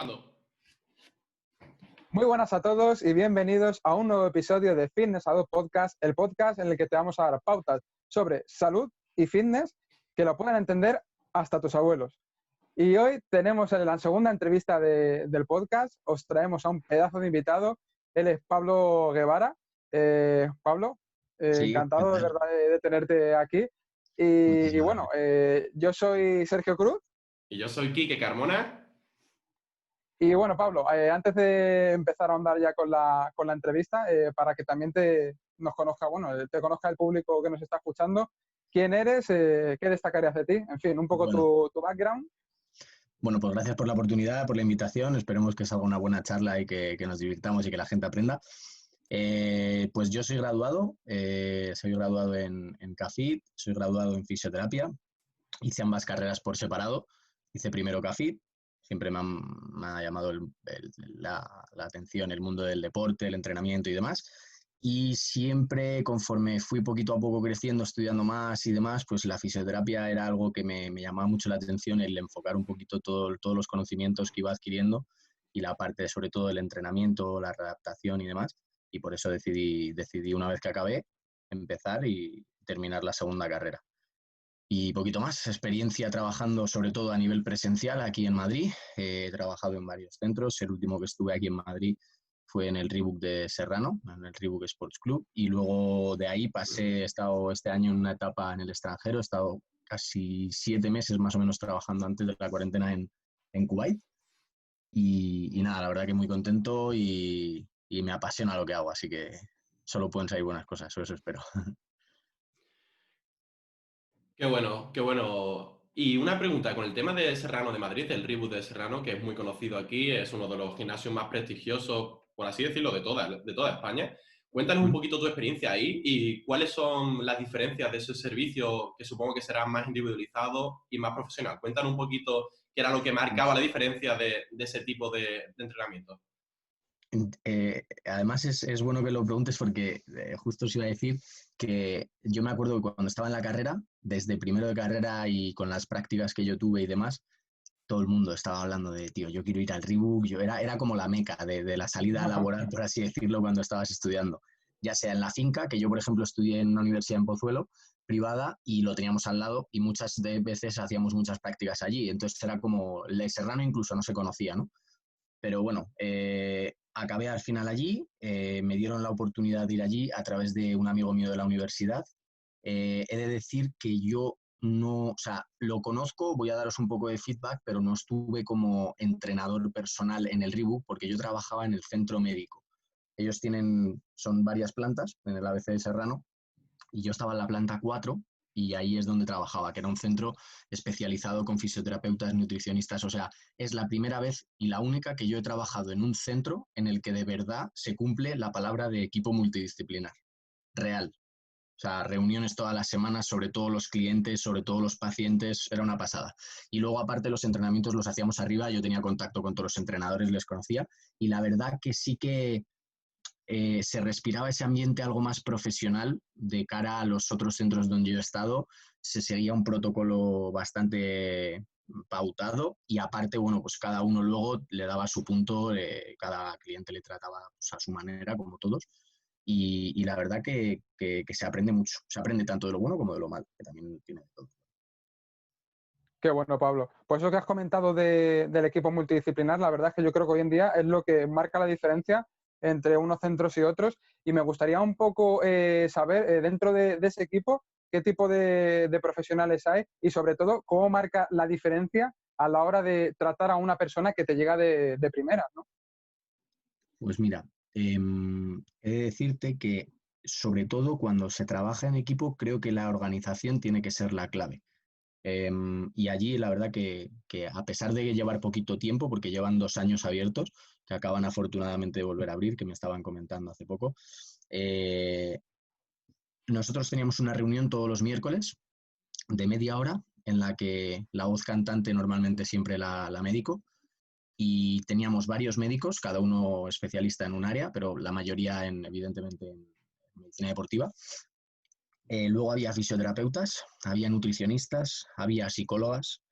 Ando. Muy buenas a todos y bienvenidos a un nuevo episodio de Fitness a 2 Podcast, el podcast en el que te vamos a dar pautas sobre salud y fitness que lo puedan entender hasta tus abuelos. Y hoy tenemos en la segunda entrevista del podcast, os traemos a un pedazo de invitado, él es Pablo Guevara. Pablo, Sí, encantado de verdad de tenerte aquí. Y bueno, yo soy Sergio Cruz. Y yo soy Quique Carmona. Y bueno, Pablo, antes de empezar a andar ya con la entrevista, para que también nos conozca, bueno, te conozca el público que nos está escuchando, ¿quién eres? ¿Qué destacarías de ti? En fin, un poco tu background. Bueno, pues gracias por la oportunidad, por la invitación. Esperemos que salga una buena charla y que nos divirtamos y que la gente aprenda. Pues yo soy graduado en CAFIT, soy graduado en fisioterapia. Hice ambas carreras por separado. Hice primero CAFIT. Siempre me ha llamado la atención el mundo del deporte, el entrenamiento y demás. Y siempre, conforme fui poquito a poco creciendo, estudiando más y demás, pues la fisioterapia era algo que me llamaba mucho la atención, el enfocar un poquito todos los conocimientos que iba adquiriendo y la parte sobre todo del entrenamiento, la readaptación y demás. Y por eso decidí una vez que acabé, empezar y terminar la segunda carrera. Y poquito más, experiencia trabajando sobre todo a nivel presencial aquí en Madrid. He trabajado en varios centros. El último que estuve aquí en Madrid fue en el Reebok de Serrano, en el Reebok Sports Club. Y luego de ahí he estado este año en una etapa en el extranjero. He estado casi 7 meses más o menos trabajando antes de la cuarentena en Kuwait. Y nada, la verdad que muy contento y me apasiona lo que hago. Así que solo pueden salir buenas cosas, eso espero. Qué bueno, qué bueno. Y una pregunta, con el tema de Serrano de Madrid, el Reebok de Serrano, que es muy conocido aquí, es uno de los gimnasios más prestigiosos, por así decirlo, de toda España. Cuéntanos un poquito tu experiencia ahí y cuáles son las diferencias de ese servicio, que supongo que será más individualizado y más profesional. Cuéntanos un poquito qué era lo que marcaba la diferencia de ese tipo de entrenamiento. Además es bueno que lo preguntes porque justo os iba a decir que yo me acuerdo que cuando estaba en la carrera, desde primero de carrera y con las prácticas que yo tuve y demás, todo el mundo estaba hablando de, tío, yo quiero ir al Reebok. Era como la meca de la salida laboral, por así decirlo, cuando estabas estudiando. Ya sea en la finca, que yo, por ejemplo, estudié en una universidad en Pozuelo, privada, y lo teníamos al lado, y muchas veces hacíamos muchas prácticas allí. Entonces era como, el Serrano incluso no se conocía, ¿no? Pero bueno, acabé al final allí, me dieron la oportunidad de ir allí a través de un amigo mío de la universidad. He de decir que yo no, o sea, lo conozco, voy a daros un poco de feedback, pero no estuve como entrenador personal en el Reebok porque yo trabajaba en el centro médico. Ellos son varias plantas en el ABC de Serrano y yo estaba en la planta 4 y ahí es donde trabajaba, que era un centro especializado con fisioterapeutas, nutricionistas. O sea, es la primera vez y la única que yo he trabajado en un centro en el que de verdad se cumple la palabra de equipo multidisciplinar, real. O sea, reuniones todas las semanas sobre todos los clientes, sobre todos los pacientes, era una pasada. Y luego, aparte, los entrenamientos los hacíamos arriba, yo tenía contacto con todos los entrenadores, les conocía, y la verdad que sí que se respiraba ese ambiente algo más profesional de cara a los otros centros donde yo he estado. Se seguía un protocolo bastante pautado y aparte, bueno, pues cada uno luego le daba su punto, cada cliente le trataba pues, a su manera, como todos. Y la verdad que se aprende mucho. Se aprende tanto de lo bueno como de lo malo, que también tiene de todo. Qué bueno, Pablo. Pues lo que has comentado del equipo multidisciplinar, la verdad es que yo creo que hoy en día es lo que marca la diferencia entre unos centros y otros. Y me gustaría un poco saber, dentro de ese equipo, qué tipo de profesionales hay y, sobre todo, cómo marca la diferencia a la hora de tratar a una persona que te llega de primera, ¿no? Pues mira, he de decirte que, sobre todo cuando se trabaja en equipo, creo que la organización tiene que ser la clave. Y allí la verdad que a pesar de llevar poquito tiempo, porque llevan 2 años abiertos, que acaban afortunadamente de volver a abrir, que me estaban comentando hace poco, nosotros teníamos una reunión todos los miércoles de media hora en la que la voz cantante normalmente siempre la médico, y teníamos varios médicos, cada uno especialista en un área, pero la mayoría evidentemente en medicina deportiva. Luego había fisioterapeutas, había nutricionistas, había psicólogas,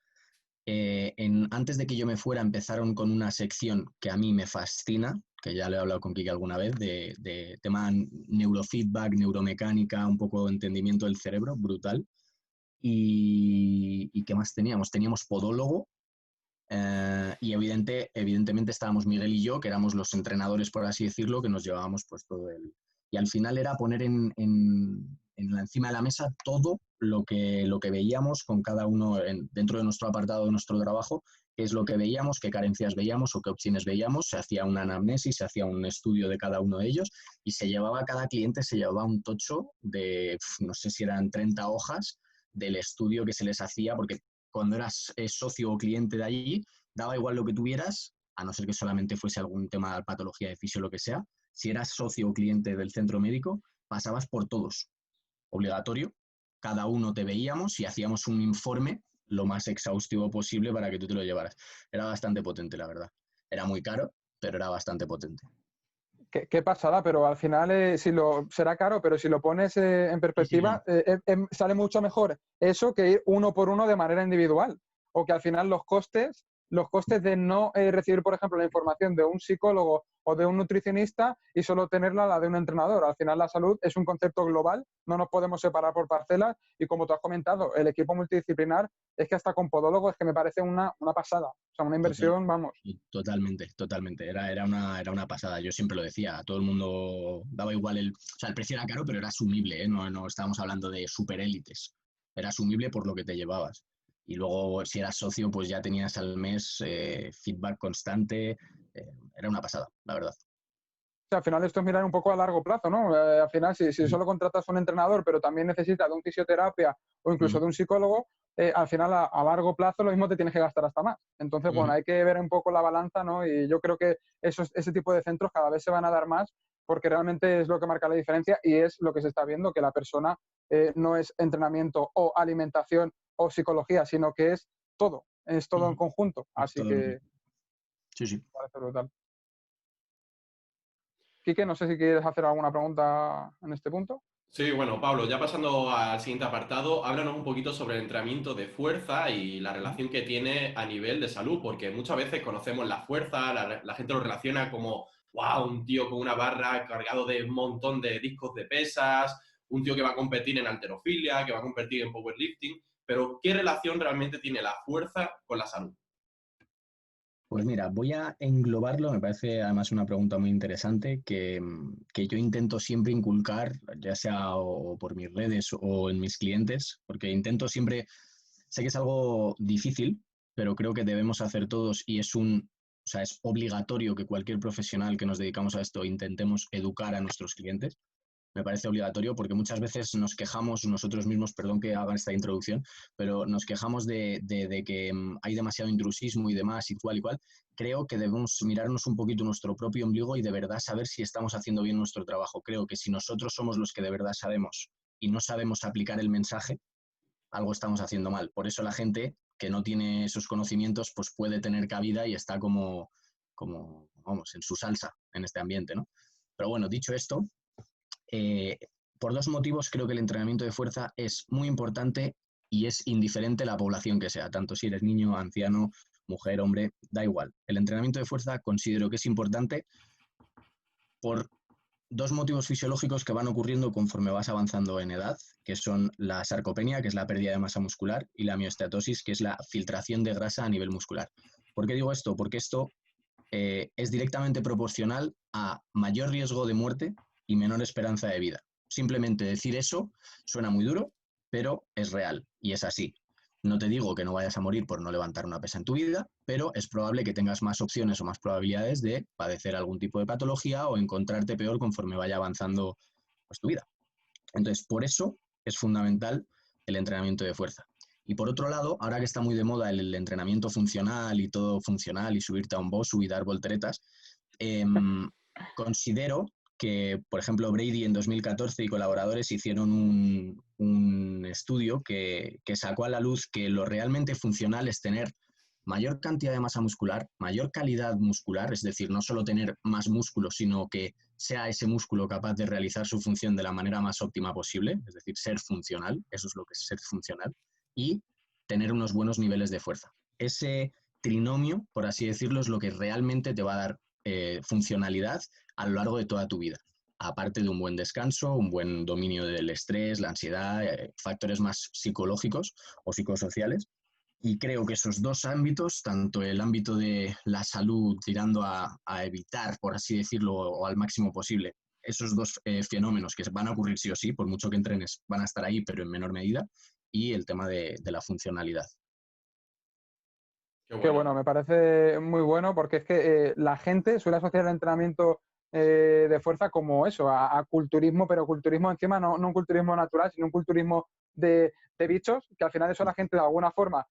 Antes de que yo me fuera, empezaron con una sección que a mí me fascina, que ya lo he hablado con Kike alguna vez, de tema neurofeedback, neuromecánica, un poco de entendimiento del cerebro, brutal. ¿Y qué más teníamos? Teníamos podólogo, y evidentemente estábamos Miguel y yo, que éramos los entrenadores, por así decirlo, que nos llevábamos pues todo el... Y al final era poner encima de la mesa todo lo que veíamos con cada uno dentro de nuestro apartado de nuestro trabajo, qué es lo que veíamos, qué carencias veíamos o qué opciones veíamos. Se hacía una anamnesis, se hacía un estudio de cada uno de ellos y cada cliente se llevaba un tocho de, no sé si eran 30 hojas del estudio que se les hacía, porque cuando eras socio o cliente de allí, daba igual lo que tuvieras, a no ser que solamente fuese algún tema de patología de fisio o lo que sea. Si eras socio o cliente del centro médico, pasabas por todos. Obligatorio. Cada uno te veíamos y hacíamos un informe lo más exhaustivo posible para que tú te lo llevaras. Era bastante potente, la verdad. Era muy caro, pero era bastante potente. Qué pasada, pero al final será caro, pero si lo pones en perspectiva, Sí, sale mucho mejor eso que ir uno por uno de manera individual. O que al final los costes de no recibir, por ejemplo, la información de un psicólogo o de un nutricionista y solo tenerla la de un entrenador. Al final la salud es un concepto global, no nos podemos separar por parcelas y como tú has comentado, el equipo multidisciplinar es que hasta con podólogos es que me parece una pasada. O sea, una inversión, vamos. Totalmente. Era una pasada. Yo siempre lo decía, a todo el mundo daba igual o sea, el precio era caro, pero era asumible, ¿eh? No estábamos hablando de superélites. Era asumible por lo que te llevabas. Y luego, si eras socio, pues ya tenías al mes feedback constante. Era una pasada, la verdad. Sea, al final esto es mirar un poco a largo plazo, ¿no? Al final, si solo contratas a un entrenador, pero también necesitas de un fisioterapia o incluso de un psicólogo, al final a largo plazo lo mismo te tienes que gastar hasta más. Entonces, bueno, hay que ver un poco la balanza, ¿no? Y yo creo que ese tipo de centros cada vez se van a dar más porque realmente es lo que marca la diferencia y es lo que se está viendo, que la persona no es entrenamiento o alimentación o psicología, sino que es todo en conjunto. Así que Sí. me parece brutal. Quique, no sé si quieres hacer alguna pregunta en este punto. Sí, bueno, Pablo, ya pasando al siguiente apartado, háblanos un poquito sobre el entrenamiento de fuerza y la relación que tiene a nivel de salud, porque muchas veces conocemos la fuerza, la gente lo relaciona como, wow, un tío con una barra cargado de un montón de discos de pesas, un tío que va a competir en halterofilia, que va a competir en powerlifting, pero ¿qué relación realmente tiene la fuerza con la salud? Pues mira, voy a englobarlo, me parece además una pregunta muy interesante que yo intento siempre inculcar, ya sea o por mis redes o en mis clientes, porque intento siempre, sé que es algo difícil, pero creo que debemos hacer todos y es es obligatorio que cualquier profesional que nos dedicamos a esto intentemos educar a nuestros clientes. Me parece obligatorio porque muchas veces nos quejamos nosotros mismos, perdón que haga esta introducción, pero nos quejamos de que hay demasiado intrusismo y demás y cual. Creo que debemos mirarnos un poquito nuestro propio ombligo y de verdad saber si estamos haciendo bien nuestro trabajo. Creo que si nosotros somos los que de verdad sabemos y no sabemos aplicar el mensaje, algo estamos haciendo mal. Por eso la gente que no tiene esos conocimientos pues puede tener cabida y está como vamos, en su salsa en este ambiente, ¿no? Pero bueno, dicho esto, por dos motivos creo que el entrenamiento de fuerza es muy importante y es indiferente la población que sea, tanto si eres niño, anciano, mujer, hombre, da igual. El entrenamiento de fuerza considero que es importante por dos motivos fisiológicos que van ocurriendo conforme vas avanzando en edad, que son la sarcopenia, que es la pérdida de masa muscular, y la miostatosis, que es la filtración de grasa a nivel muscular. ¿Por qué digo esto? Porque esto es directamente proporcional a mayor riesgo de muerte y menor esperanza de vida. Simplemente decir eso suena muy duro, pero es real y es así. No te digo que no vayas a morir por no levantar una pesa en tu vida, pero es probable que tengas más opciones o más probabilidades de padecer algún tipo de patología o encontrarte peor conforme vaya avanzando pues, tu vida. Entonces, por eso es fundamental el entrenamiento de fuerza. Y por otro lado, ahora que está muy de moda el entrenamiento funcional y todo funcional y subirte a un bosu y dar volteretas, considero que, por ejemplo, Brady en 2014 y colaboradores hicieron un estudio que sacó a la luz que lo realmente funcional es tener mayor cantidad de masa muscular, mayor calidad muscular, es decir, no solo tener más músculo, sino que sea ese músculo capaz de realizar su función de la manera más óptima posible, es decir, ser funcional, eso es lo que es ser funcional, y tener unos buenos niveles de fuerza. ese trinomio, por así decirlo, es lo que realmente te va a dar funcionalidad a lo largo de toda tu vida. Aparte de un buen descanso, un buen dominio del estrés, la ansiedad, factores más psicológicos o psicosociales. Y creo que esos dos ámbitos, tanto el ámbito de la salud tirando a evitar, por así decirlo, o al máximo posible, esos dos fenómenos que van a ocurrir sí o sí, por mucho que entrenes, van a estar ahí, pero en menor medida, y el tema de la funcionalidad. Qué Qué bueno. bueno, me parece muy bueno porque es que la gente suele asociar el entrenamiento de fuerza como eso, a culturismo, pero culturismo encima no un culturismo natural, sino un culturismo de bichos, que al final eso a la gente de alguna forma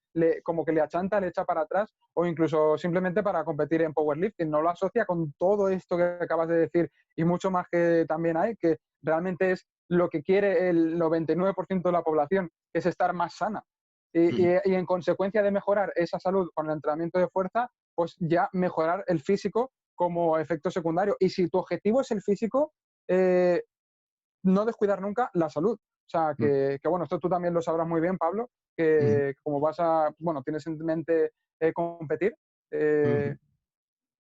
como que le achanta, le echa para atrás o incluso simplemente para competir en powerlifting. No lo asocia con todo esto que acabas de decir y mucho más que también hay, que realmente es lo que quiere el 99% de la población, que es estar más sana. Y en consecuencia de mejorar esa salud con el entrenamiento de fuerza, pues ya mejorar el físico como efecto secundario. Y si tu objetivo es el físico, no descuidar nunca la salud. O sea, que bueno, esto tú también lo sabrás muy bien, Pablo, que como bueno, tienes en mente competir. No sé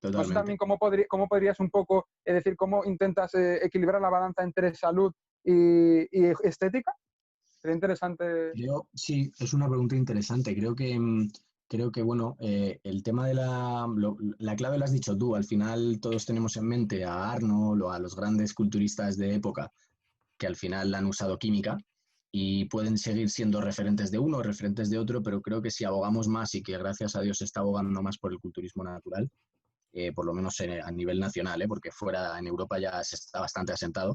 Totalmente. también cómo podrías un poco, es decir, cómo intentas equilibrar la balanza entre salud y estética. Sería interesante. Sí, es una pregunta interesante. Creo que bueno, el tema de la clave lo has dicho tú. Al final todos tenemos en mente a Arnold o a los grandes culturistas de época que al final han usado química y pueden seguir siendo referentes de uno o referentes de otro, pero creo que si abogamos más y que gracias a Dios se está abogando más por el culturismo natural, por lo menos a nivel nacional, porque fuera en Europa ya se está bastante asentado,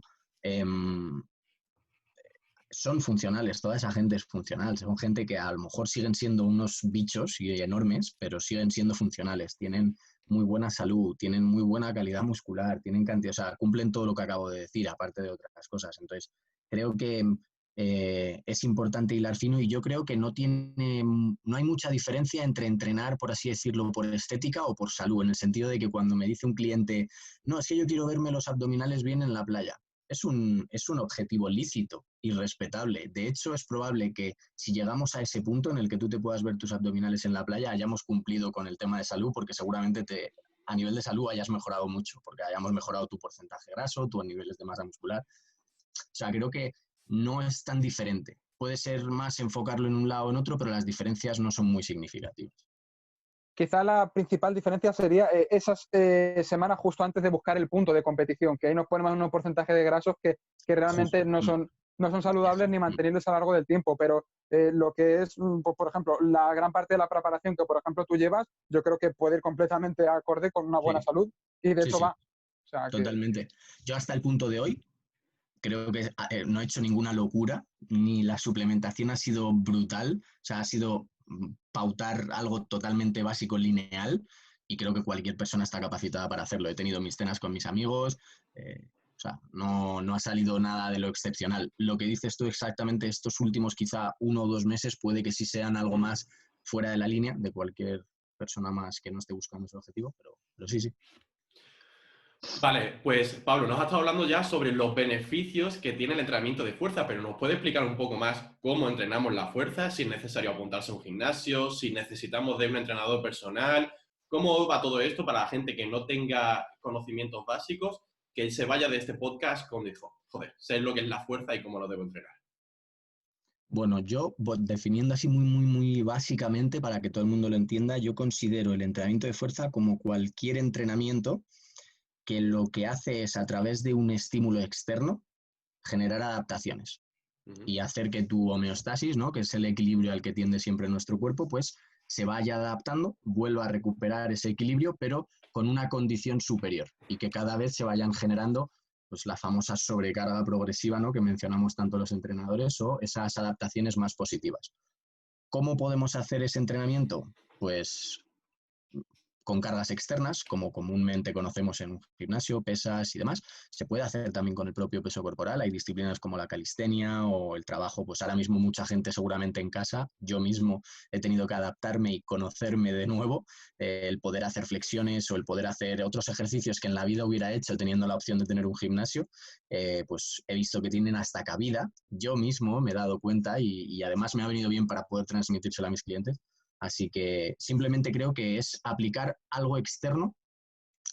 son funcionales, toda esa gente es funcional, son gente que a lo mejor siguen siendo unos bichos y enormes, pero siguen siendo funcionales, tienen muy buena salud, tienen muy buena calidad muscular, tienen cantidad, o sea, cumplen todo lo que acabo de decir, aparte de otras cosas. Entonces, creo que es importante hilar fino y yo creo que no hay mucha diferencia entre entrenar, por así decirlo, por estética o por salud, en el sentido de que cuando me dice un cliente, no, es que yo quiero verme los abdominales bien en la playa, es un objetivo lícito y respetable. De hecho, es probable que si llegamos a ese punto en el que tú te puedas ver tus abdominales en la playa, hayamos cumplido con el tema de salud, porque seguramente a nivel de salud hayas mejorado mucho, porque hayamos mejorado tu porcentaje graso, tus niveles de masa muscular. O sea, creo que no es tan diferente. Puede ser más enfocarlo en un lado o en otro, pero las diferencias no son muy significativas. Quizá la principal diferencia sería esas semanas justo antes de buscar el punto de competición, que ahí nos ponemos unos porcentajes de grasos que realmente Justo. no son saludables ni mantenibles a lo largo del tiempo, pero lo que es, pues, por ejemplo, la gran parte de la preparación que, por ejemplo, tú llevas, yo creo que puede ir completamente acorde con una buena Sí, salud y de sí, eso va. sí, O sea que totalmente. Yo hasta el punto de hoy creo que no he hecho ninguna locura, ni la suplementación ha sido brutal, o sea, ha sido pautar algo totalmente básico, lineal, y creo que cualquier persona está capacitada para hacerlo. He tenido mis cenas con mis amigos, o sea, no ha salido nada de lo excepcional. Lo que dices tú exactamente, estos últimos quizá 1 o 2 meses, puede que sí sean algo más fuera de la línea de cualquier persona más que no esté buscando ese objetivo, pero sí, sí. Vale, pues Pablo, nos has estado hablando ya sobre los beneficios que tiene el entrenamiento de fuerza, pero ¿nos puede explicar un poco más cómo entrenamos la fuerza? Si es necesario apuntarse a un gimnasio, si necesitamos de un entrenador personal, ¿cómo va todo esto para la gente que no tenga conocimientos básicos, que se vaya de este podcast con dijo, joder, sé lo que es la fuerza y cómo lo debo entrenar? Bueno, yo definiendo así muy, muy, muy básicamente para que todo el mundo lo entienda, yo considero el entrenamiento de fuerza como cualquier entrenamiento que lo que hace es a través de un estímulo externo generar adaptaciones y hacer que tu homeostasis, ¿no?, que es el equilibrio al que tiende siempre nuestro cuerpo, pues se vaya adaptando, vuelva a recuperar ese equilibrio, pero con una condición superior y que cada vez se vayan generando pues la famosa sobrecarga progresiva, ¿no?, que mencionamos tanto los entrenadores, o esas adaptaciones más positivas. ¿Cómo podemos hacer ese entrenamiento? Pues con cargas externas, como comúnmente conocemos en un gimnasio, pesas y demás. Se puede hacer también con el propio peso corporal. Hay disciplinas como la calistenia o el trabajo, pues ahora mismo mucha gente seguramente en casa. Yo mismo he tenido que adaptarme y conocerme de nuevo, el poder hacer flexiones o el poder hacer otros ejercicios que en la vida hubiera hecho teniendo la opción de tener un gimnasio, pues he visto que tienen hasta cabida. Yo mismo me he dado cuenta y además me ha venido bien para poder transmitírselo a mis clientes, Así que simplemente creo que es aplicar algo externo,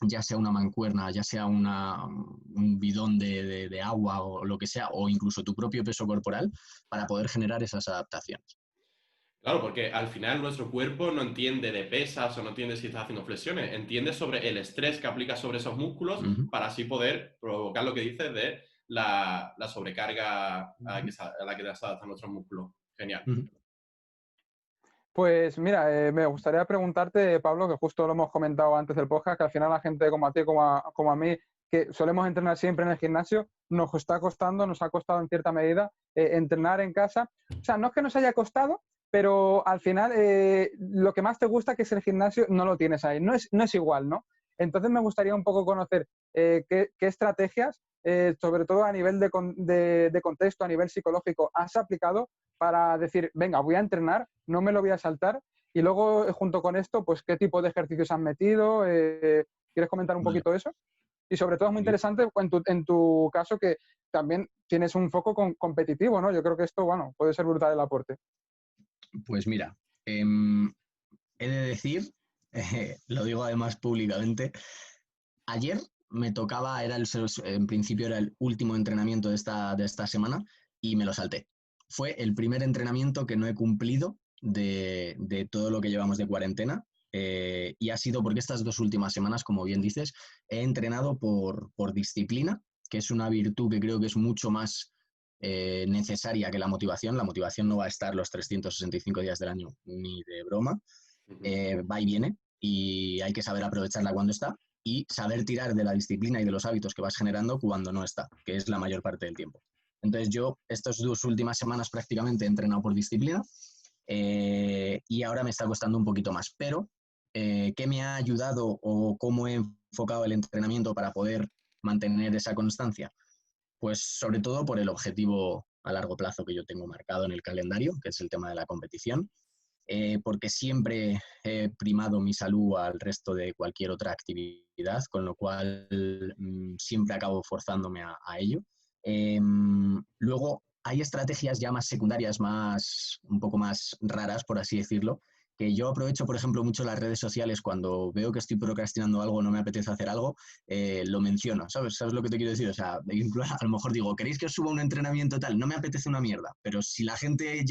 ya sea una mancuerna, ya sea un bidón de agua o lo que sea, o incluso tu propio peso corporal, para poder generar esas adaptaciones. Claro, porque al final nuestro cuerpo no entiende de pesas o no entiende si estás haciendo flexiones, entiende sobre el estrés que aplica sobre esos músculos para así poder provocar lo que dices de la sobrecarga a la que se adaptan nuestros músculos. Genial. Pues mira, me gustaría preguntarte, Pablo, que justo lo hemos comentado antes del podcast, que al final la gente como a ti, como a mí, que solemos entrenar siempre en el gimnasio, nos está costando, nos ha costado en cierta medida entrenar en casa. O sea, no es que nos haya costado, pero al final lo que más te gusta, que es el gimnasio, no lo tienes ahí. No es igual, ¿no? Entonces me gustaría un poco conocer qué estrategias, sobre todo a nivel de contexto, a nivel psicológico, has aplicado para decir, venga, voy a entrenar, no me lo voy a saltar. Y luego, junto con esto, pues qué tipo de ejercicios han metido. ¿Quieres comentar un poquito eso? Y sobre todo es muy interesante en tu caso que también tienes un foco competitivo, ¿no? Yo creo que esto, bueno, puede ser brutal el aporte. Pues mira, he de decir, lo digo además públicamente, ayer me tocaba, en principio era el último entrenamiento de esta semana y me lo salté. Fue el primer entrenamiento que no he cumplido de todo lo que llevamos de cuarentena, y ha sido porque estas 2 últimas semanas, como bien dices, he entrenado por disciplina, que es una virtud que creo que es mucho más necesaria que la motivación. La motivación no va a estar los 365 días del año ni de broma, va y viene, y hay que saber aprovecharla cuando está y saber tirar de la disciplina y de los hábitos que vas generando cuando no está, que es la mayor parte del tiempo. Entonces yo estas 2 últimas semanas prácticamente he entrenado por disciplina, y ahora me está costando un poquito más, pero ¿qué me ha ayudado o cómo he enfocado el entrenamiento para poder mantener esa constancia? Pues sobre todo por el objetivo a largo plazo que yo tengo marcado en el calendario, que es el tema de la competición, porque siempre he primado mi salud al resto de cualquier otra actividad, con lo cual siempre acabo forzándome a ello. Luego hay estrategias ya más secundarias, un poco más raras, por así decirlo, que yo aprovecho, por ejemplo, mucho las redes sociales cuando veo que estoy procrastinando algo, no me apetece hacer algo, lo menciono, ¿sabes? ¿Sabes lo que te quiero decir? O sea, incluso a lo mejor digo, ¿queréis que os suba un entrenamiento tal? No me apetece una mierda, pero si la gente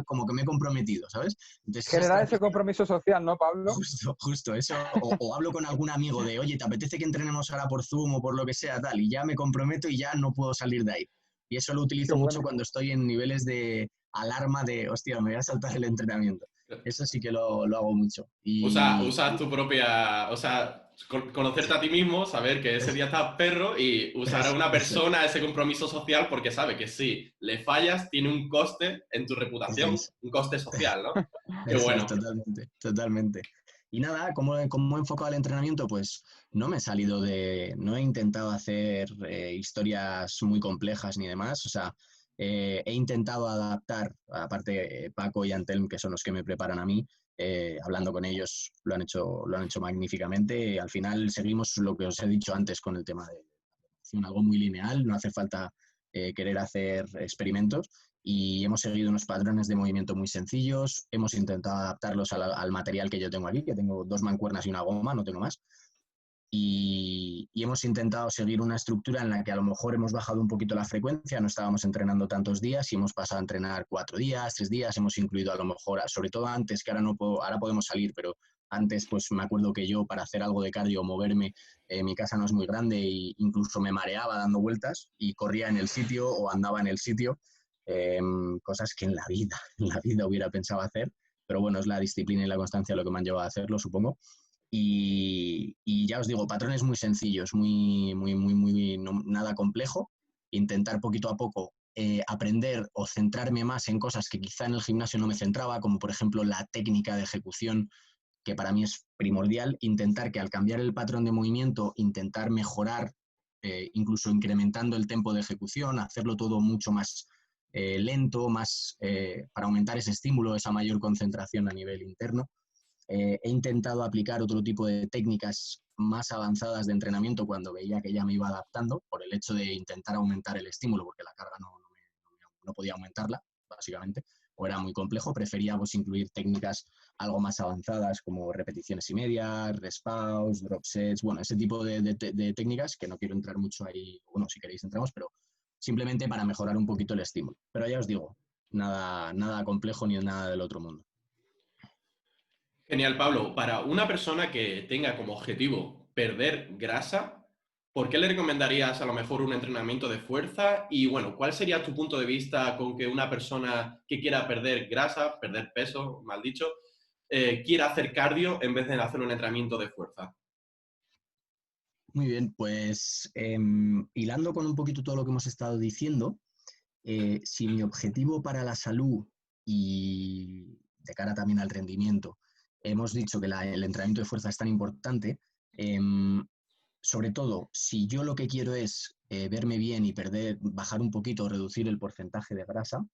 como que me he comprometido, ¿sabes? Entonces, Generar ese compromiso social, ¿no, Pablo? Justo eso, o hablo con algún amigo de, oye, ¿te apetece que entrenemos ahora por Zoom o por lo que sea, tal? Y ya me comprometo y ya no puedo salir de ahí. Y eso lo Qué utilizo mucho bueno. cuando estoy en niveles de alarma de, hostia, me voy a saltar el entrenamiento. Eso sí que lo hago mucho. Usas tu propia, o sea, conocerte a ti mismo, saber que ese día estás perro y usar a una Eso persona ese compromiso social porque sabe que si le fallas tiene un coste en tu reputación, es. un coste social, ¿no? Qué Eso es, bueno. totalmente, totalmente. Y nada, ¿cómo he enfocado el entrenamiento? Pues no me he salido no he intentado hacer historias muy complejas ni demás. O sea, he intentado adaptar, aparte Paco y Antelm, que son los que me preparan a mí, hablando con ellos lo han hecho magníficamente. Al final seguimos lo que os he dicho antes con el tema de algo muy lineal, no hace falta querer hacer experimentos, y hemos seguido unos patrones de movimiento muy sencillos, hemos intentado adaptarlos al material que yo tengo aquí, que tengo 2 mancuernas y una goma, no tengo más, y hemos intentado seguir una estructura en la que a lo mejor hemos bajado un poquito la frecuencia, no estábamos entrenando tantos días y hemos pasado a entrenar 4 días, 3 días, hemos incluido a lo mejor, sobre todo antes, que ahora no puedo, ahora podemos salir, pero antes pues me acuerdo que yo para hacer algo de cardio, moverme, mi casa no es muy grande e incluso me mareaba dando vueltas y corría en el sitio o andaba en el sitio, cosas que en la vida hubiera pensado hacer, pero bueno, es la disciplina y la constancia lo que me han llevado a hacerlo, supongo. Y ya os digo, patrones muy sencillos, nada complejo. Intentar poquito a poco aprender o centrarme más en cosas que quizá en el gimnasio no me centraba, como por ejemplo la técnica de ejecución, que para mí es primordial. Intentar que al cambiar el patrón de movimiento, intentar mejorar, incluso incrementando el tiempo de ejecución, hacerlo todo mucho más lento, para aumentar ese estímulo, esa mayor concentración a nivel interno. He intentado aplicar otro tipo de técnicas más avanzadas de entrenamiento cuando veía que ya me iba adaptando, por el hecho de intentar aumentar el estímulo, porque la carga no podía aumentarla, básicamente, o era muy complejo, prefería pues, incluir técnicas algo más avanzadas como repeticiones y medias, respaws, drop sets, bueno, ese tipo de técnicas que no quiero entrar mucho ahí, bueno, si queréis entramos, pero simplemente para mejorar un poquito el estímulo. Pero ya os digo, nada complejo ni nada del otro mundo. Genial, Pablo. Para una persona que tenga como objetivo perder grasa, ¿por qué le recomendarías a lo mejor un entrenamiento de fuerza? Y bueno, ¿cuál sería tu punto de vista con que una persona que quiera perder grasa, perder peso, mal dicho, quiera hacer cardio en vez de hacer un entrenamiento de fuerza? Muy bien, pues hilando con un poquito todo lo que hemos estado diciendo, si mi objetivo para la salud y de cara también al rendimiento, hemos dicho que el entrenamiento de fuerza es tan importante, sobre todo si yo lo que quiero es verme bien y bajar un poquito, reducir el porcentaje de grasa,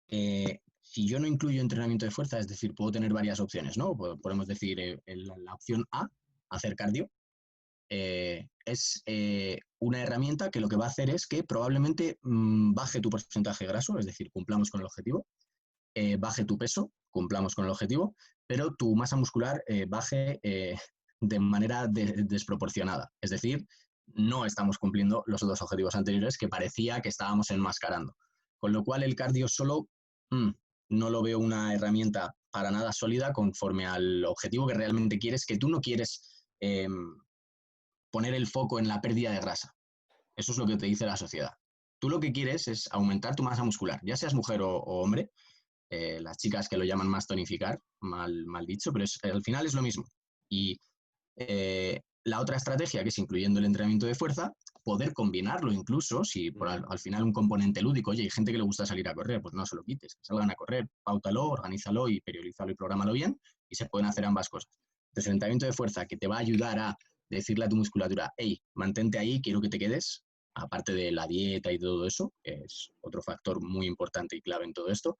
si yo no incluyo entrenamiento de fuerza, es decir, puedo tener varias opciones, ¿no? Podemos decir la opción A, hacer cardio, es una herramienta que lo que va a hacer es que probablemente baje tu porcentaje graso, es decir, cumplamos con el objetivo, baje tu peso, cumplamos con el objetivo, pero tu masa muscular baje de manera desproporcionada. Es decir, no estamos cumpliendo los dos objetivos anteriores que parecía que estábamos enmascarando. Con lo cual el cardio solo no lo veo una herramienta para nada sólida conforme al objetivo que realmente quieres, que tú no quieres poner el foco en la pérdida de grasa. Eso es lo que te dice la sociedad. Tú lo que quieres es aumentar tu masa muscular, ya seas mujer o hombre, las chicas que lo llaman más tonificar, mal dicho, pero al final es lo mismo. Y la otra estrategia, que es incluyendo el entrenamiento de fuerza, poder combinarlo incluso, si al final un componente lúdico, oye, hay gente que le gusta salir a correr, pues no se lo quites, que salgan a correr, páutalo, organízalo y periodízalo y prográmalo bien, y se pueden hacer ambas cosas. Entonces, el entrenamiento de fuerza que te va a ayudar a decirle a tu musculatura, hey, mantente ahí, quiero que te quedes, aparte de la dieta y todo eso, que es otro factor muy importante y clave en todo esto,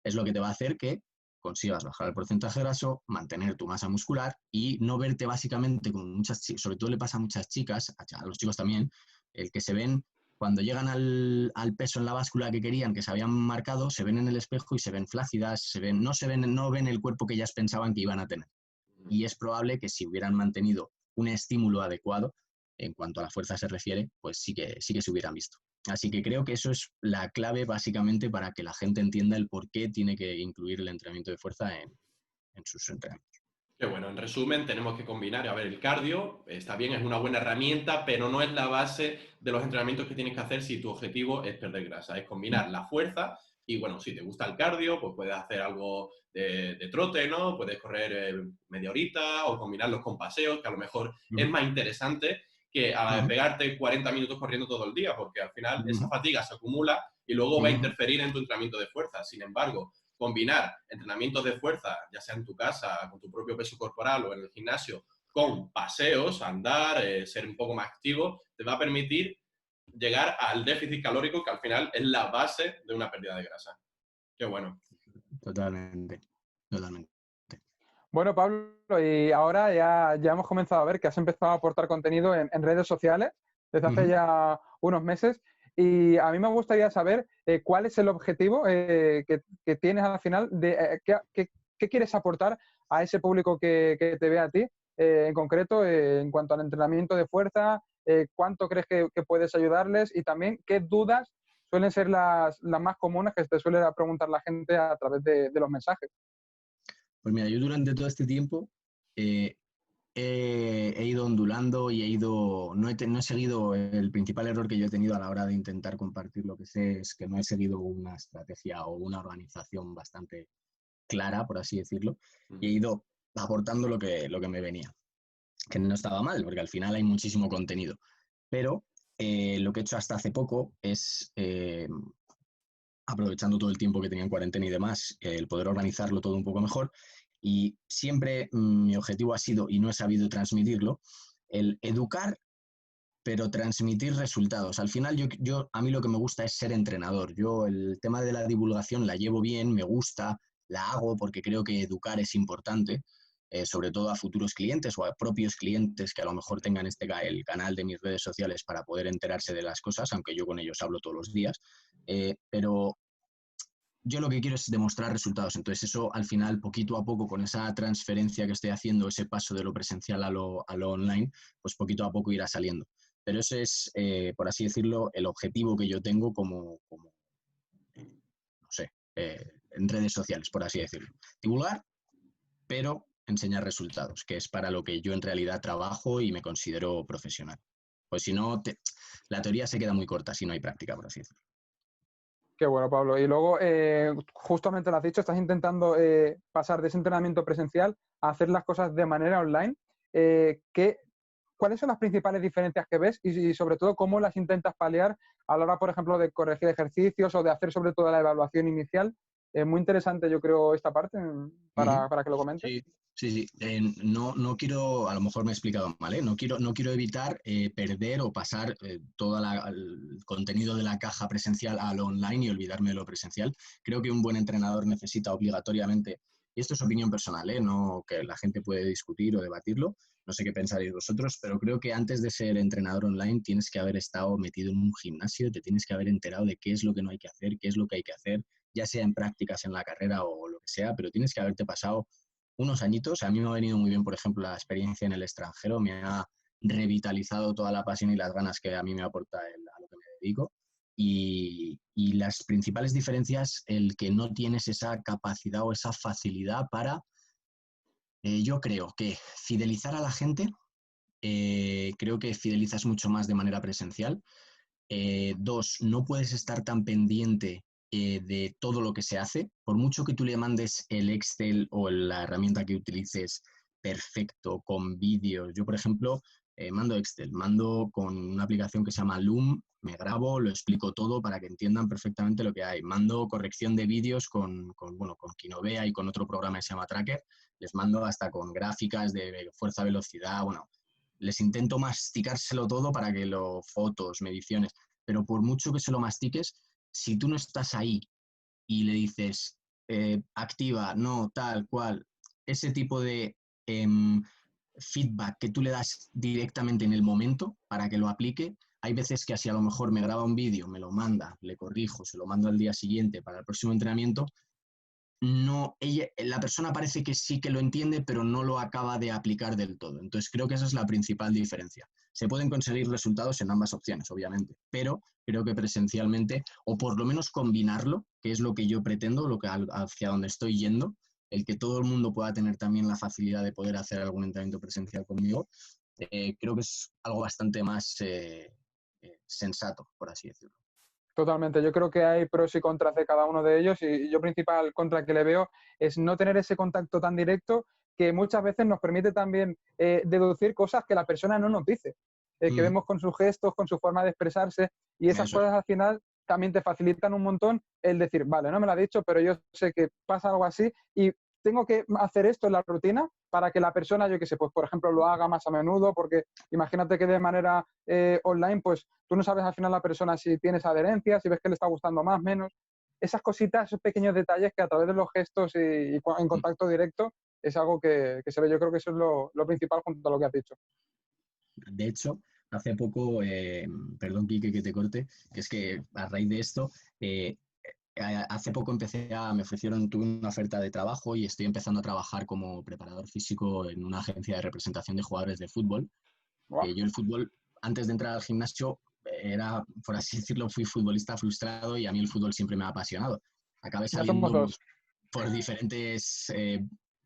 es lo que te va a hacer que consigas bajar el porcentaje graso, mantener tu masa muscular y no verte básicamente como muchas chicas, sobre todo le pasa a muchas chicas, a los chicos también, el que se ven cuando llegan al peso en la báscula que querían, que se habían marcado, se ven en el espejo y se ven flácidas, no ven el cuerpo que ellas pensaban que iban a tener. Y es probable que si hubieran mantenido un estímulo adecuado, en cuanto a la fuerza se refiere, pues sí que se hubieran visto. Así que creo que eso es la clave básicamente para que la gente entienda el por qué tiene que incluir el entrenamiento de fuerza en sus entrenamientos. Que bueno, en resumen, tenemos que combinar, a ver, el cardio está bien, es una buena herramienta, pero no es la base de los entrenamientos que tienes que hacer si tu objetivo es perder grasa. Es combinar la fuerza y, bueno, si te gusta el cardio, pues puedes hacer algo de trote, ¿no? Puedes correr media horita o combinarlos con paseos, que a lo mejor es más interesante que pegarte 40 minutos corriendo todo el día, porque al final esa fatiga se acumula y luego va a interferir en tu entrenamiento de fuerza. Sin embargo, combinar entrenamientos de fuerza, ya sea en tu casa, con tu propio peso corporal o en el gimnasio, con paseos, andar, ser un poco más activo, te va a permitir llegar al déficit calórico, que al final es la base de una pérdida de grasa. Qué bueno. Totalmente. Bueno, Pablo, y ahora ya hemos comenzado a ver que has empezado a aportar contenido en redes sociales desde hace ya unos meses. Y a mí me gustaría saber cuál es el objetivo que tienes al final, qué quieres aportar a ese público que te ve a ti, en concreto en cuanto al entrenamiento de fuerza, cuánto crees que puedes ayudarles y también qué dudas suelen ser las más comunes que te suele preguntar la gente a través de los mensajes. Pues mira, yo durante todo este tiempo he ido ondulando y no he seguido el principal error que yo he tenido a la hora de intentar compartir lo que sé, es que no he seguido una estrategia o una organización bastante clara, por así decirlo, y he ido aportando lo que me venía, que no estaba mal, porque al final hay muchísimo contenido. Pero lo que he hecho hasta hace poco es, aprovechando todo el tiempo que tenía en cuarentena y demás, el poder organizarlo todo un poco mejor. Y siempre mi objetivo ha sido, y no he sabido transmitirlo, el educar, pero transmitir resultados. Al final a mí lo que me gusta es ser entrenador. Yo el tema de la divulgación la llevo bien, me gusta, la hago porque creo que educar es importante, sobre todo a futuros clientes o a propios clientes que a lo mejor tengan el canal de mis redes sociales para poder enterarse de las cosas, aunque yo con ellos hablo todos los días. Pero yo lo que quiero es demostrar resultados. Entonces eso al final, poquito a poco, con esa transferencia que estoy haciendo, ese paso de lo presencial a lo online, pues poquito a poco irá saliendo. Pero ese es, por así decirlo, el objetivo que yo tengo como no sé, en redes sociales, por así decirlo. Divulgar, pero enseñar resultados, que es para lo que yo en realidad trabajo y me considero profesional. Pues si no, la teoría se queda muy corta si no hay práctica, por así decirlo. Qué bueno, Pablo. Y luego, justamente lo has dicho, estás intentando pasar de ese entrenamiento presencial a hacer las cosas de manera online. ¿Cuáles son las principales diferencias que ves y sobre todo cómo las intentas paliar a la hora, por ejemplo, de corregir ejercicios o de hacer sobre todo la evaluación inicial? Muy interesante, yo creo, esta parte para que lo comentes. Sí, sí, sí. No quiero, a lo mejor me he explicado mal, ¿eh? No quiero evitar perder o pasar todo el contenido de la caja presencial a lo online y olvidarme de lo presencial. Creo que un buen entrenador necesita obligatoriamente, y esto es opinión personal, no que la gente puede discutir o debatirlo, no sé qué pensaréis vosotros, pero creo que antes de ser entrenador online tienes que haber estado metido en un gimnasio, te tienes que haber enterado de qué es lo que no hay que hacer, qué es lo que hay que hacer, ya sea en prácticas en la carrera o lo que sea, pero tienes que haberte pasado unos añitos. A mí me ha venido muy bien, por ejemplo, la experiencia en el extranjero, me ha revitalizado toda la pasión y las ganas que a mí me aporta a lo que me dedico. Y las principales diferencias, el que no tienes esa capacidad o esa facilidad para, yo creo que fidelizar a la gente, creo que fidelizas mucho más de manera presencial. Dos, no puedes estar tan pendiente de todo lo que se hace. Por mucho que tú le mandes el Excel o la herramienta que utilices perfecto, con vídeos. Yo, por ejemplo, mando Excel, mando con una aplicación que se llama Loom, me grabo, lo explico todo para que entiendan perfectamente lo que hay. Mando corrección de vídeos con Kinovea y con otro programa que se llama Tracker. Les mando hasta con gráficas de fuerza, velocidad, bueno, les intento masticárselo todo para que fotos, mediciones, pero por mucho que se lo mastiques, si tú no estás ahí y le dices activa, no, tal cual, ese tipo de feedback que tú le das directamente en el momento para que lo aplique, hay veces que así a lo mejor me graba un vídeo, me lo manda, le corrijo, se lo mando al día siguiente para el próximo entrenamiento. No, la persona parece que sí que lo entiende, pero no lo acaba de aplicar del todo. Entonces creo que esa es la principal diferencia. Se pueden conseguir resultados en ambas opciones, obviamente, pero creo que presencialmente, o por lo menos combinarlo, que es lo que yo pretendo, hacia donde estoy yendo, el que todo el mundo pueda tener también la facilidad de poder hacer algún entrenamiento presencial conmigo, creo que es algo bastante más sensato, por así decirlo. Totalmente, yo creo que hay pros y contras de cada uno de ellos y yo principal contra que le veo es no tener ese contacto tan directo que muchas veces nos permite también deducir cosas que la persona no nos dice, que vemos con sus gestos, con su forma de expresarse y esas Eso. cosas al final también te facilitan un montón el decir, vale, no me lo ha dicho, pero yo sé que pasa algo así y tengo que hacer esto en la rutina para que la persona, yo qué sé, pues por ejemplo lo haga más a menudo, porque imagínate que de manera online, pues tú no sabes al final la persona si tienes adherencia, si ves que le está gustando más, menos. Esas cositas, esos pequeños detalles que a través de los gestos y en contacto directo es algo que se ve. Yo creo que eso es lo principal junto a lo que has dicho. De hecho, hace poco, perdón, Quique, que te corte, que es que a raíz de esto, hace poco tuve una oferta de trabajo y estoy empezando a trabajar como preparador físico en una agencia de representación de jugadores de fútbol. Wow. Yo el fútbol, antes de entrar al gimnasio, era, por así decirlo, fui futbolista frustrado y a mí el fútbol siempre me ha apasionado. Acabé Ya somos saliendo dos. por diferentes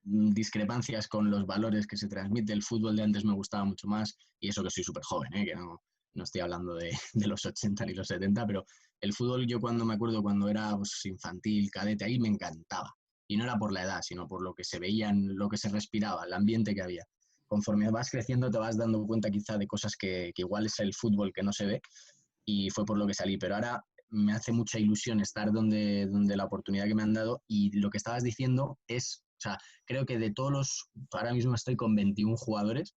discrepancias con los valores que se transmite. El fútbol de antes me gustaba mucho más, y eso que soy súper joven, que no estoy hablando de los 80 ni los 70, pero el fútbol yo me acuerdo cuando era pues, infantil, cadete, ahí me encantaba. Y no era por la edad, sino por lo que se veía, lo que se respiraba, el ambiente que había. Conforme vas creciendo te vas dando cuenta quizá de cosas que igual es el fútbol que no se ve, y fue por lo que salí. Pero ahora me hace mucha ilusión estar donde la oportunidad que me han dado, y lo que estabas diciendo es, o sea, creo que de ahora mismo estoy con 21 jugadores,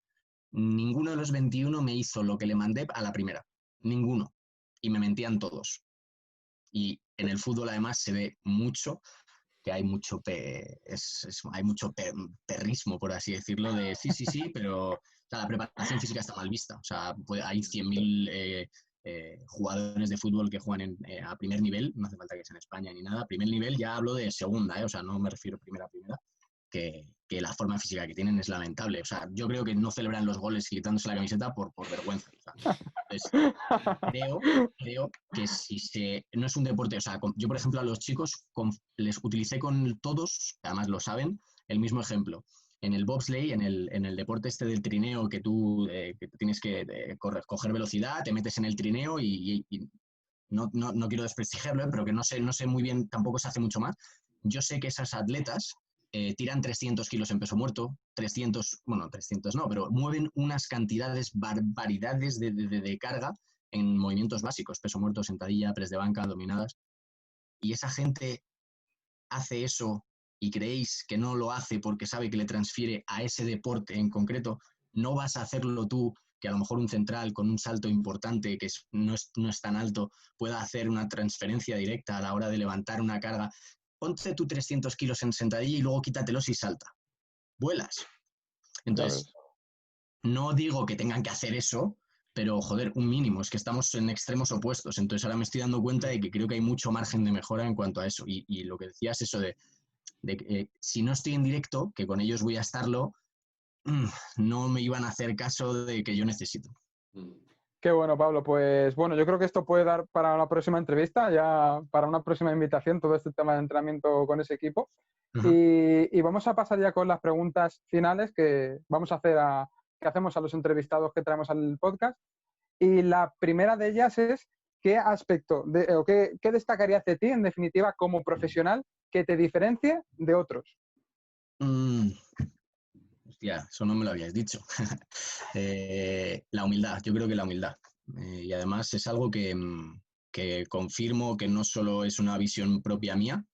ninguno de los 21 me hizo lo que le mandé a la primera, ninguno, y me mentían todos. Y en el fútbol además se ve mucho que hay hay mucho perrismo, por así decirlo, de sí, pero o sea, la preparación física está mal vista. O sea, hay 100.000 jugadores de fútbol que juegan a primer nivel, no hace falta que sea en España ni nada, a primer nivel ya hablo de segunda, o sea, no me refiero primera, que la forma física que tienen es lamentable. O sea, yo creo que no celebran los goles quitándose la camiseta por vergüenza. O sea, entonces, creo que no es un deporte, o sea, yo por ejemplo a los chicos les utilicé con todos, además lo saben, el mismo ejemplo. En el bobsleigh, en el deporte este del trineo, que tú tienes que coger velocidad, te metes en el trineo y no quiero desprestigiarlo, pero que no sé muy bien, tampoco se hace mucho más. Yo sé que esas atletas tiran 300 kilos en peso muerto, 300 no, pero mueven unas cantidades, barbaridades de carga en movimientos básicos, peso muerto, sentadilla, press de banca, dominadas. Y esa gente hace eso y creéis que no lo hace porque sabe que le transfiere a ese deporte en concreto, no vas a hacerlo tú, que a lo mejor un central con un salto importante que no es tan alto pueda hacer una transferencia directa a la hora de levantar una carga. Ponte tú 300 kilos en sentadilla y luego quítatelos y salta. Vuelas. Entonces, no digo que tengan que hacer eso, pero joder, un mínimo, es que estamos en extremos opuestos. Entonces ahora me estoy dando cuenta de que creo que hay mucho margen de mejora en cuanto a eso. Y lo que decías, eso de que si no estoy en directo, que con ellos voy a estarlo, no me iban a hacer caso de que yo necesito. Qué bueno, Pablo. Pues bueno, yo creo que esto puede dar para una próxima entrevista, ya para una próxima invitación, todo este tema de entrenamiento con ese equipo. Y vamos a pasar ya con las preguntas finales que vamos a hacer que hacemos a los entrevistados que traemos al podcast. Y la primera de ellas es, ¿qué aspecto o qué destacarías de ti, en definitiva, como profesional, que te diferencie de otros? Hostia, eso no me lo habíais dicho. La humildad, yo creo que la humildad. Y además es algo que confirmo que no solo es una visión propia mía,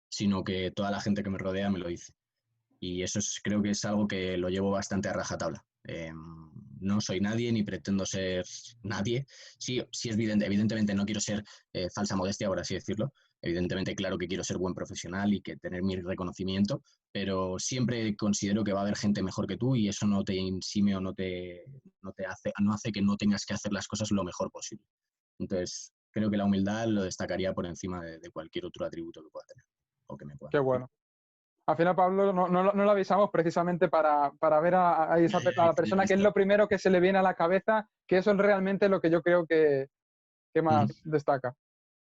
sino que toda la gente que me rodea me lo dice. Y eso creo que es algo que lo llevo bastante a rajatabla. No soy nadie ni pretendo ser nadie. Sí es evidentemente no quiero ser falsa modestia, por así decirlo. Evidentemente, claro que quiero ser buen profesional y que tener mi reconocimiento, pero siempre considero que va a haber gente mejor que tú y eso no te insime o no hace que no tengas que hacer las cosas lo mejor posible. Entonces, creo que la humildad lo destacaría por encima de cualquier otro atributo que pueda tener o que me pueda. Qué bueno. Al final, Pablo, no lo avisamos precisamente para ver a la persona que es lo primero que se le viene a la cabeza, que eso es realmente lo que yo creo que más destaca.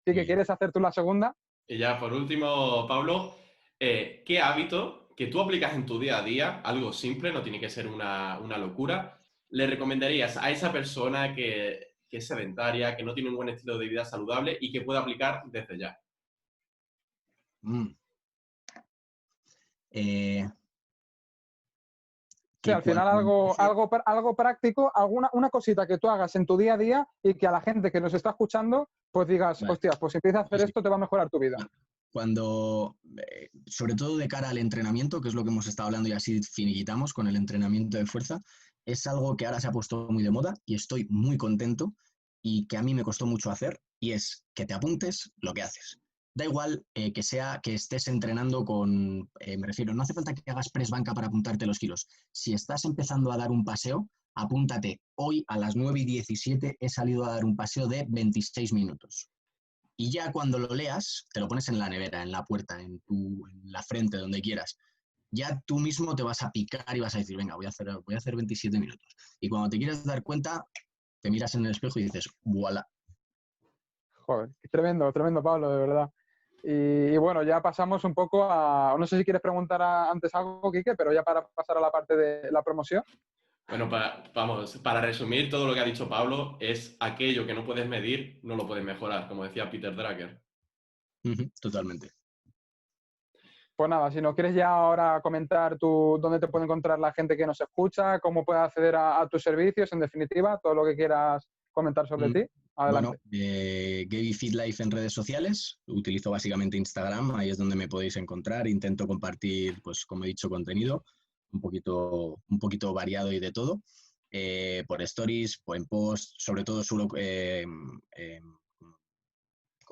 ¿Sí que quieres hacer tú la segunda? Y ya, por último, Pablo, ¿qué hábito que tú aplicas en tu día a día, algo simple, no tiene que ser una locura, le recomendarías a esa persona que es sedentaria, que no tiene un buen estilo de vida saludable y que pueda aplicar desde ya? Sí, al final algo práctico, una cosita que tú hagas en tu día a día y que a la gente que nos está escuchando, pues digas, vale, hostias, pues si empiezas a hacer esto te va a mejorar tu vida. Cuando, sobre todo de cara al entrenamiento, que es lo que hemos estado hablando y así finiquitamos con el entrenamiento de fuerza, es algo que ahora se ha puesto muy de moda y estoy muy contento y que a mí me costó mucho hacer, y es que te apuntes lo que haces. Da igual que estés entrenando me refiero, no hace falta que hagas press banca para apuntarte los kilos. Si estás empezando a dar un paseo, apúntate. Hoy a las 9:17 he salido a dar un paseo de 26 minutos. Y ya cuando lo leas, te lo pones en la nevera, en la puerta, en la frente, donde quieras. Ya tú mismo te vas a picar y vas a decir, venga, voy a hacer 27 minutos. Y cuando te quieras dar cuenta, te miras en el espejo y dices, voilà. Joder, tremendo, Pablo, de verdad. Y bueno, ya pasamos un poco no sé si quieres preguntar antes algo, Quique, pero ya para pasar a la parte de la promoción. Bueno, para resumir, todo lo que ha dicho Pablo es aquello que no puedes medir, no lo puedes mejorar, como decía Peter Drucker. Totalmente. Pues nada, si no quieres ya ahora comentar dónde te puede encontrar la gente que nos escucha, cómo puede acceder a tus servicios, en definitiva, todo lo que quieras comentar sobre ti. Adelante. Bueno, Gaby Fit Life en redes sociales. Utilizo básicamente Instagram, ahí es donde me podéis encontrar. Intento compartir, pues como he dicho, contenido un poquito variado y de todo. Por stories, en post, sobre todo suelo ¿cómo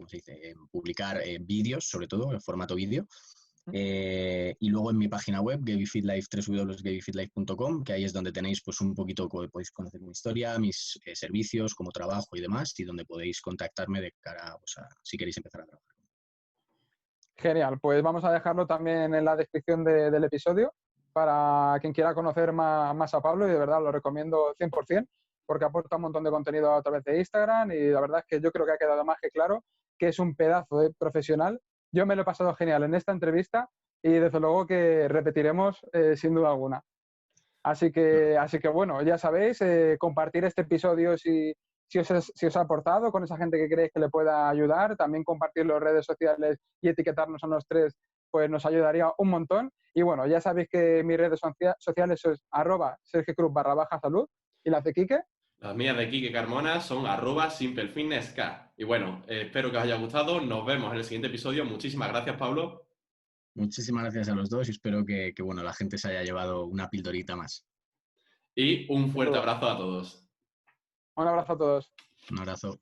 se dice? Publicar vídeos, sobre todo en formato vídeo. Y luego en mi página web, GabyFitLife, www.gabyfitlife.com, que ahí es donde tenéis pues un poquito, podéis conocer mi historia, mis servicios, cómo trabajo y demás, y donde podéis contactarme de cara pues, a si queréis empezar a trabajar. Genial, pues vamos a dejarlo también en la descripción del episodio para quien quiera conocer más a Pablo, y de verdad lo recomiendo 100% porque aporta un montón de contenido a través de Instagram, y la verdad es que yo creo que ha quedado más que claro que es un pedazo de profesional. Yo me lo he pasado genial en esta entrevista y desde luego que repetiremos sin duda alguna. Así que bueno, ya sabéis, compartir este episodio si os ha aportado con esa gente que creéis que le pueda ayudar. También compartirlo en redes sociales y etiquetarnos a los tres, pues nos ayudaría un montón. Y bueno, ya sabéis que mis redes sociales es @sergiocruz_salud, y las de Quique. Las mías de Quique Carmona son @simplefitnessk. Y bueno, espero que os haya gustado. Nos vemos en el siguiente episodio. Muchísimas gracias, Pablo. Muchísimas gracias a los dos y espero que bueno, la gente se haya llevado una pildorita más. Y un fuerte abrazo a todos. Un abrazo a todos. Un abrazo.